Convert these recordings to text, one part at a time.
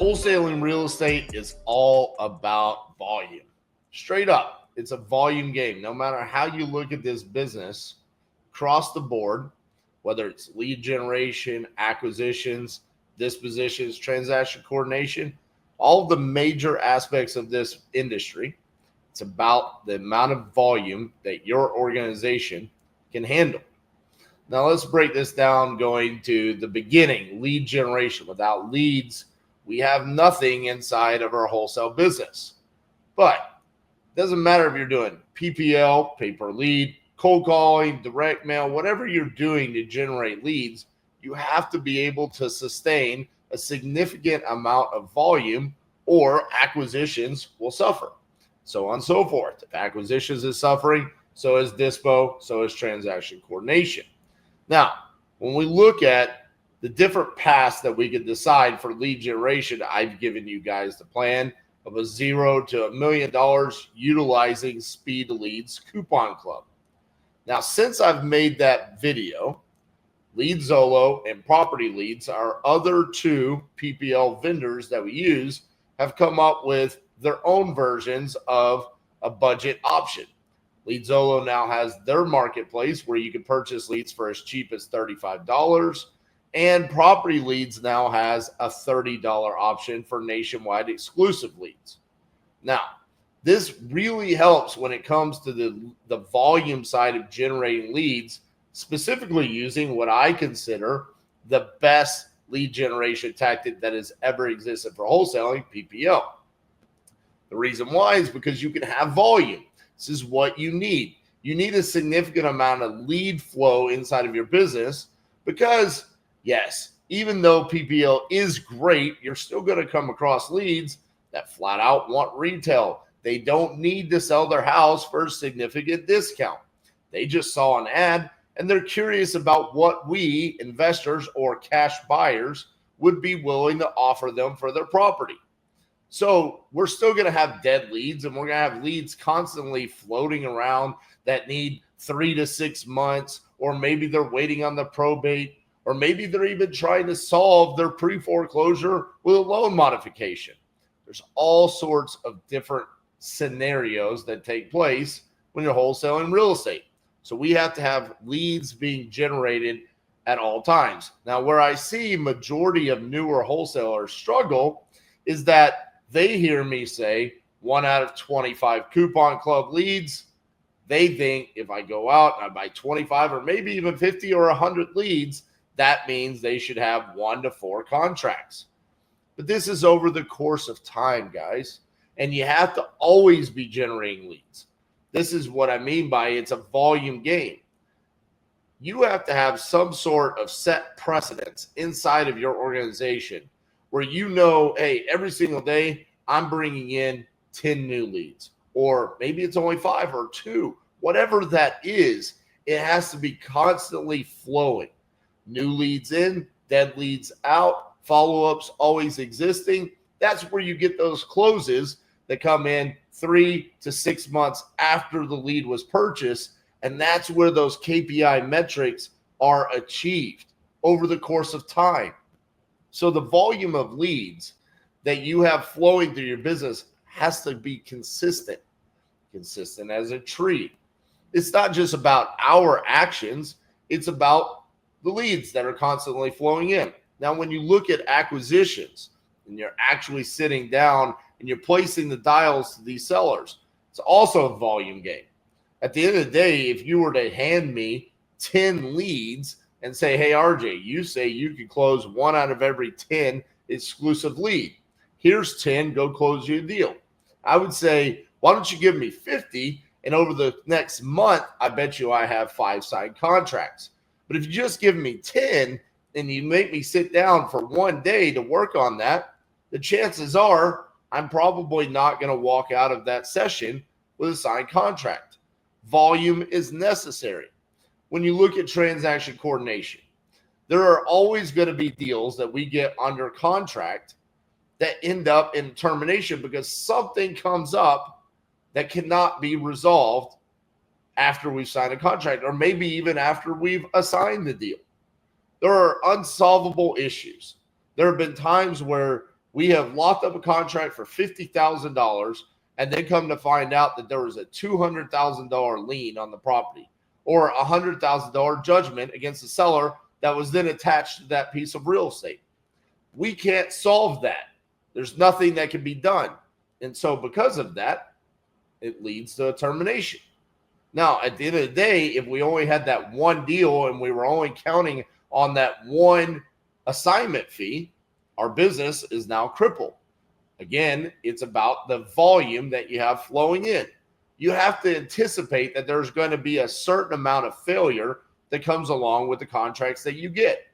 Wholesaling real estate is all about volume. Straight up, it's a volume game. No matter how you look at this business, across the board, whether it's lead generation, acquisitions, dispositions, transaction coordination, all the major aspects of this industry, it's about the amount of volume that your organization can handle. Now, let's break this down going to the beginning, lead generation. Without leads, we have nothing inside of our wholesale business. But it doesn't matter if you're doing PPL, pay per lead, cold calling, direct mail, whatever you're doing to generate leads, you have to be able to sustain a significant amount of volume or acquisitions will suffer. So on and so forth. If acquisitions is suffering, so is dispo, so is transaction coordination. Now, when we look at the different paths that we could decide for lead generation, I've given you guys the plan of a $0 to $1 million utilizing Speed Leads Coupon Club. Now, since I've made that video, LeadZolo and Property Leads, our other two PPL vendors that we use, have come up with their own versions of a budget option. LeadZolo now has their marketplace where you can purchase leads for as cheap as $35. And Property Leads now has a $30 option for nationwide exclusive leads. Now, this really helps when it comes to the volume side of generating leads, specifically using what I consider the best lead generation tactic that has ever existed for wholesaling, PPL. The reason why is because you can have volume. This is what you need. You need a significant amount of lead flow inside of your business because, yes, even though PPL is great, you're still going to come across leads that flat out want retail. They don't need to sell their house for a significant discount. They just saw an ad and they're curious about what we, investors or cash buyers, would be willing to offer them for their property. So we're still going to have dead leads and we're going to have leads constantly floating around that need 3 to 6 months, or maybe they're waiting on the probate, or maybe they're even trying to solve their pre-foreclosure with a loan modification. There's all sorts of different scenarios that take place when you're wholesaling real estate. So we have to have leads being generated at all times. Now, where I see majority of newer wholesalers struggle is that they hear me say 1 out of 25 coupon club leads. They think if I go out and I buy 25 or maybe even 50 or 100 leads, that means they should have 1 to 4 contracts. But this is over the course of time, guys. And you have to always be generating leads. This is what I mean by it's a volume game. You have to have some sort of set precedence inside of your organization where you know, hey, every single day I'm bringing in 10 new leads, or maybe it's only 5 or 2, whatever that is, it has to be constantly flowing. New leads in, dead leads out, follow-ups always existing. That's where you get those closes that come in 3 to 6 months after the lead was purchased, and that's where those KPI metrics are achieved over the course of time. So the volume of leads that you have flowing through your business has to be consistent as a tree. It's not just about our actions. It's about the leads that are constantly flowing in. Now, when you look at acquisitions and you're actually sitting down and you're placing the dials to these sellers, it's also a volume game. At the end of the day, if you were to hand me 10 leads and say, hey, RJ, you say you can close 1 out of every 10 exclusive lead. Here's 10, go close you a deal. I would say, why don't you give me 50? And over the next month, I bet you I have 5 signed contracts. But if you just give me 10 and you make me sit down for 1 day to work on that, the chances are I'm probably not going to walk out of that session with a signed contract. Volume is necessary. When you look at transaction coordination, there are always going to be deals that we get under contract that end up in termination because something comes up that cannot be resolved after we've signed a contract, or maybe even after we've assigned the deal. There are unsolvable issues. There have been times where We have locked up a contract for $50,000 and then come to find out that there was a $200,000 lien on the property or a $100,000 judgment against the seller that was then attached to that piece of real estate. We can't solve that. There's nothing that can be done. And so because of that, it leads to a termination. Now, at the end of the day, if we only had that one deal and we were only counting on that one assignment fee, our business is now crippled. Again, it's about the volume that you have flowing in. You have to anticipate that there's going to be a certain amount of failure that comes along with the contracts that you get.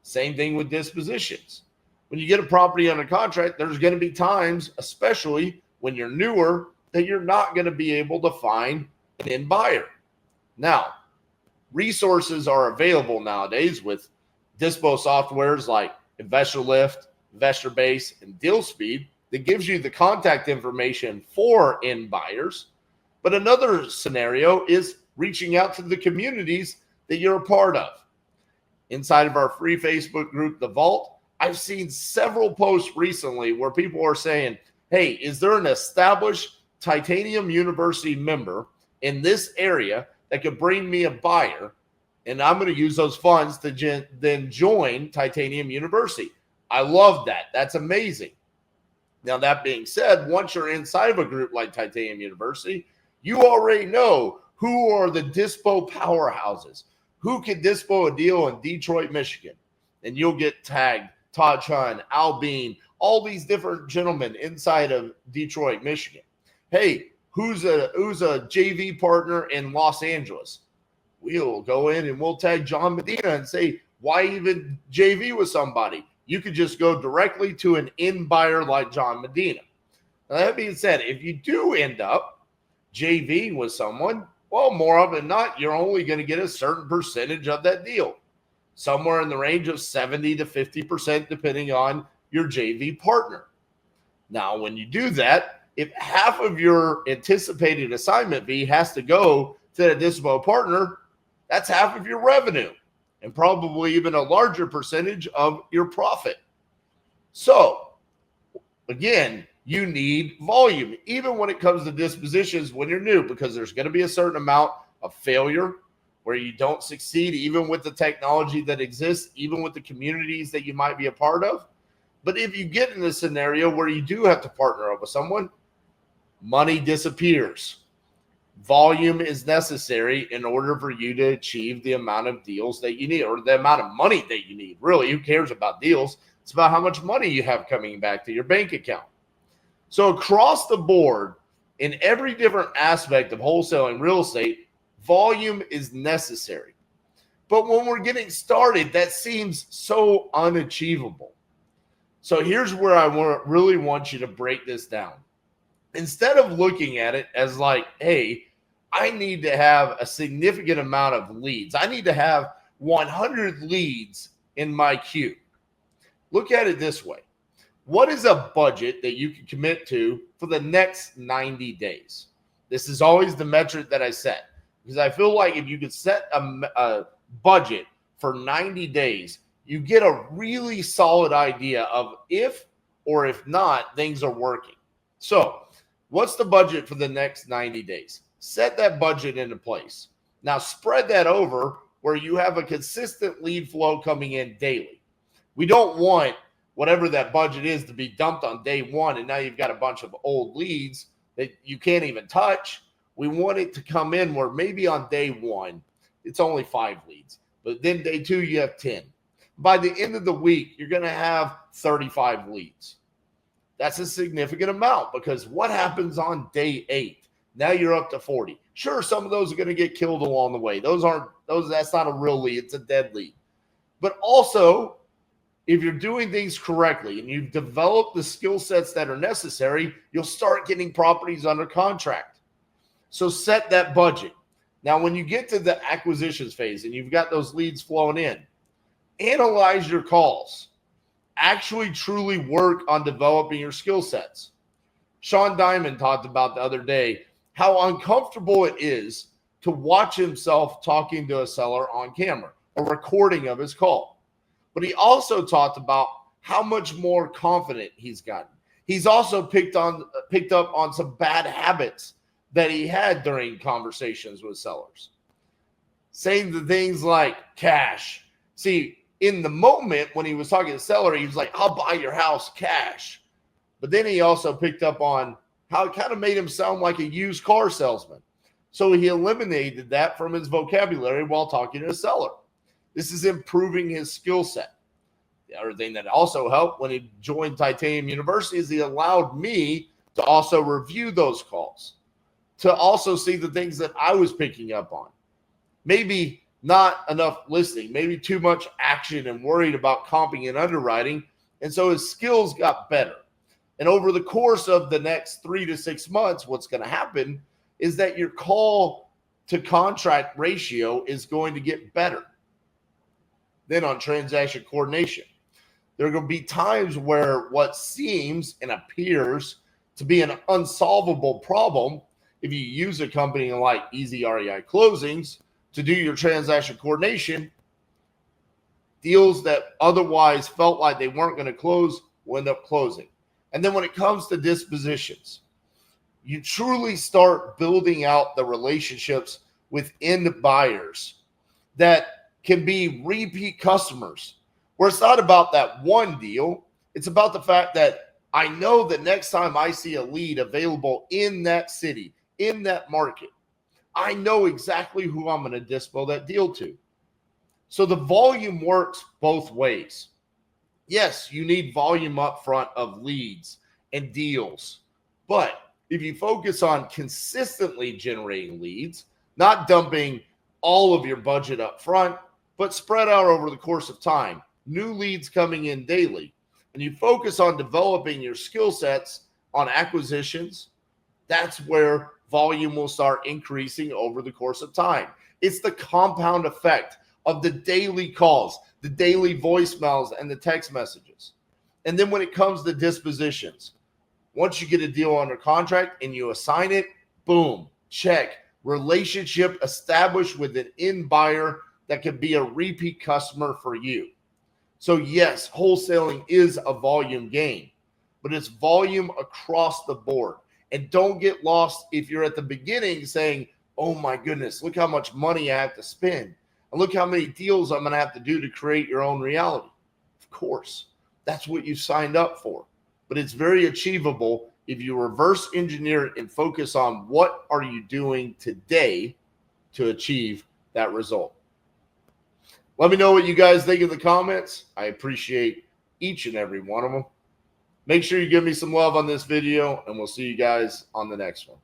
Same thing with dispositions. When you get a property under contract, there's going to be times, especially when you're newer, that you're not going to be able to find an end buyer. Now, resources are available nowadays with dispo softwares like Investor Lift, Investor Base, and Deal Speed that gives you the contact information for end buyers. But another scenario is reaching out to the communities that you're a part of. Inside of our free Facebook group, The Vault, I've seen several posts recently where people are saying, hey, is there an established Titanium University member in this area that could bring me a buyer? And I'm going to use those funds to then join Titanium University. I love that. That's amazing. Now, that being said, once you're inside of a group like Titanium University, you already know who are the dispo powerhouses, who can dispo a deal in Detroit, Michigan. And you'll get tagged Todd Chun, Al Bean, all these different gentlemen inside of Detroit, Michigan. Hey, who's a JV partner in Los Angeles? We'll go in and we'll tag John Medina and say, why even JV with somebody? You could just go directly to an end buyer like John Medina. Now, that being said, if you do end up JV with someone, well, more often than not, you're only going to get a certain percentage of that deal, somewhere in the range of 70 to 50%, depending on your JV partner. Now, when you do that, if half of your anticipated assignment fee has to go to the dispo partner, that's half of your revenue and probably even a larger percentage of your profit. So, again, you need volume, even when it comes to dispositions when you're new, because there's going to be a certain amount of failure where you don't succeed, even with the technology that exists, even with the communities that you might be a part of. But if you get in a scenario where you do have to partner up with someone, money disappears. Volume is necessary in order for you to achieve the amount of deals that you need, or the amount of money that you need. Really, who cares about deals? It's about how much money you have coming back to your bank account. So across the board, in every different aspect of wholesaling real estate, volume is necessary. But when we're getting started, that seems so unachievable. So here's where I really want you to break this down. Instead of looking at it as like, hey, I need to have a significant amount of leads. I need to have 100 leads in my queue. Look at it this way. What is a budget that you can commit to for the next 90 days? This is always the metric that I set, because I feel like if you could set a budget for 90 days, you get a really solid idea of if or if not things are working. So what's the budget for the next 90 days? Set that budget into place. Now spread that over where you have a consistent lead flow coming in daily. We don't want whatever that budget is to be dumped on day one, and now you've got a bunch of old leads that you can't even touch. We want it to come in where maybe on day one, it's only 5 leads, but then day 2, you have 10. By the end of the week, you're going to have 35 leads. That's a significant amount, because what happens on day 8? Now you're up to 40. Sure, some of those are going to get killed along the way. That's not a real lead. It's a dead lead. But also, if you're doing things correctly and you've developed the skill sets that are necessary, you'll start getting properties under contract. So set that budget. Now, when you get to the acquisitions phase and you've got those leads flowing in, analyze your calls. Actually truly work on developing your skill sets. Sean Diamond talked about the other day how uncomfortable it is to watch himself talking to a seller on camera, a recording of his call. But he also talked about how much more confident he's gotten. He's also picked up on some bad habits that he had during conversations with sellers. Saying the things like cash. See, in the moment when he was talking to the seller, he was like, I'll buy your house cash. But then he also picked up on how it kind of made him sound like a used car salesman. So he eliminated that from his vocabulary while talking to a seller. This is improving his skill set. The other thing that also helped when he joined Titanium University is he allowed me to also review those calls, to also see the things that I was picking up on. Maybe not enough listening, maybe too much action and worried about comping and underwriting. And so his skills got better. And over the course of the next 3 to 6 months, what's going to happen is that your call to contract ratio is going to get better. Then on transaction coordination, there are going to be times where what seems and appears to be an unsolvable problem, if you use a company like Easy REI Closings to do your transaction coordination, deals that otherwise felt like they weren't going to close will end up closing. And then when it comes to dispositions, you truly start building out the relationships with end buyers that can be repeat customers, where it's not about that one deal. It's about the fact that I know that next time I see a lead available in that city, in that market, I know exactly who I'm going to dispo that deal to. So the volume works both ways. Yes, you need volume up front of leads and deals. But if you focus on consistently generating leads, not dumping all of your budget up front, but spread out over the course of time, new leads coming in daily, and you focus on developing your skill sets on acquisitions, that's where volume will start increasing over the course of time. It's the compound effect of the daily calls, the daily voicemails, and the text messages. And then when it comes to dispositions, once you get a deal under contract and you assign it, boom, check. Relationship established with an end buyer that could be a repeat customer for you. So yes, wholesaling is a volume game, but it's volume across the board. And don't get lost if you're at the beginning saying, oh my goodness, look how much money I have to spend. And look how many deals I'm going to have to do to create your own reality. Of course, that's what you signed up for. But it's very achievable if you reverse engineer it and focus on what are you doing today to achieve that result. Let me know what you guys think in the comments. I appreciate each and every one of them. Make sure you give me some love on this video, and we'll see you guys on the next one.